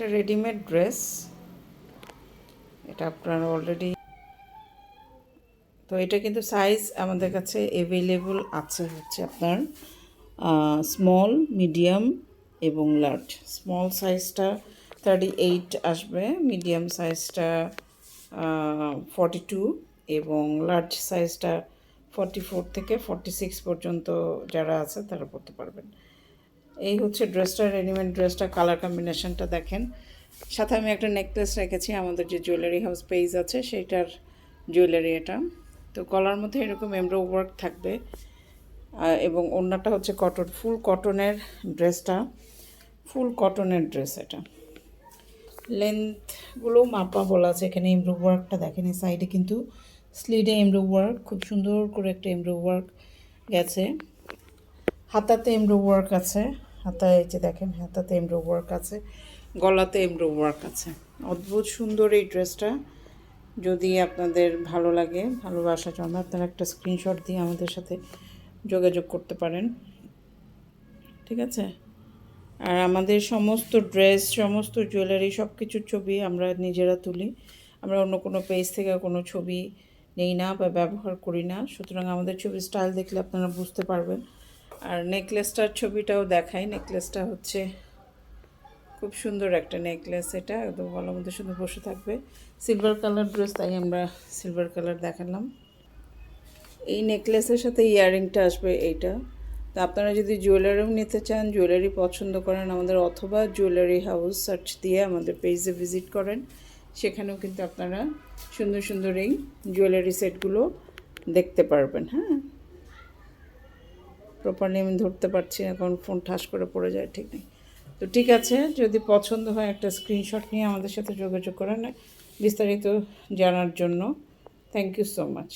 একটা readymade dress, এটা আপনার অলরেডি, তো এটা কিন্তু সাইজ আমাদের কাছে অ্যাভেলেবল আছে হচ্ছে আপনার স্মল, মিডিয়াম এবং লার্জ। স্মল সাইজটা 38 আসবে, মিডিয়াম সাইজটা 42 এবং লার্জ সাইজটা 44 থেকে 46 পর্যন্ত যারা আছে তারা পরতে পারবেন। এই হচ্ছে ড্রেসটা, রেডিমেড ড্রেসটা। কালার কম্বিনেশনটা দেখেন। সাথে আমি একটা নেকলেস রেখেছি, আমাদের যে জুয়েলারি হাউস পেজ আছে সেইটার জুয়েলারি এটা। তো গলার মধ্যে এরকম এমব্রো ওয়ার্ক থাকবে এবং ওড়নাটা হচ্ছে কটন, ফুল কটনের ড্রেসটা, ফুল কটনের ড্রেস এটা। লেন্থগুলো মাপা বলা আছে এখানে। এমব্রো ওয়ার্কটা দেখেন, এই সাইডে কিন্তু স্লিডে এমব্রো ওয়ার্ক, খুব সুন্দর করে একটা এমব্রো ওয়ার্ক গেছে। হাতাতে এমব্রো ওয়ার্ক আছে, হাতায় এই যে দেখেন হাতাতে এমব্রো ওয়ার্ক আছে, গলাতে এমব্রো ওয়ার্ক আছে। অদ্ভুত সুন্দর এই ড্রেসটা। যদি আপনাদের ভালো লাগে, ভালোবাসা জন্য আপনারা একটা স্ক্রিনশট দিয়ে আমাদের সাথে যোগাযোগ করতে পারেন, ঠিক আছে? আর আমাদের সমস্ত ড্রেস, সমস্ত জুয়েলারি, সব কিছুর ছবি আমরা নিজেরা তুলি। আমরা অন্য কোনো পেজ থেকে কোনো ছবি নেই না বা ব্যবহার করি না, সুতরাং আমাদের ছবির স্টাইল দেখলে আপনারা বুঝতে পারবেন। আর নেকলেসটার ছবিটাও দেখাই। নেকলেসটা হচ্ছে খুব সুন্দর একটা নেকলেস, এটা একদম গলার মধ্যে সুন্দর বসে থাকবে। সিলভার কালার ড্রেস, তাই আমরা সিলভার কালার দেখালাম। এই নেকলেসের সাথে ইয়াররিংটা আসবে এইটা। তো আপনারা যদি জুয়েলারিও নিতে চান, জুয়েলারি পছন্দ করেন আমাদের, অথবা জুয়েলারি হাউস সার্চ দিয়ে আমাদের পেজে ভিজিট করেন, সেখানেও কিন্তু আপনারা সুন্দর সুন্দর এই জুয়েলারি সেটগুলো দেখতে পারবেন। হ্যাঁ, প্রপারলি আমি ধরতে পারছি না, কারণ ফোন ঠাস করে পড়ে যায়, ঠিক নেই। তো ঠিক আছে, যদি পছন্দ হয় একটা স্ক্রিনশট নিয়ে আমাদের সাথে যোগাযোগ করেন বিস্তারিত জানার জন্য। Thank you so much.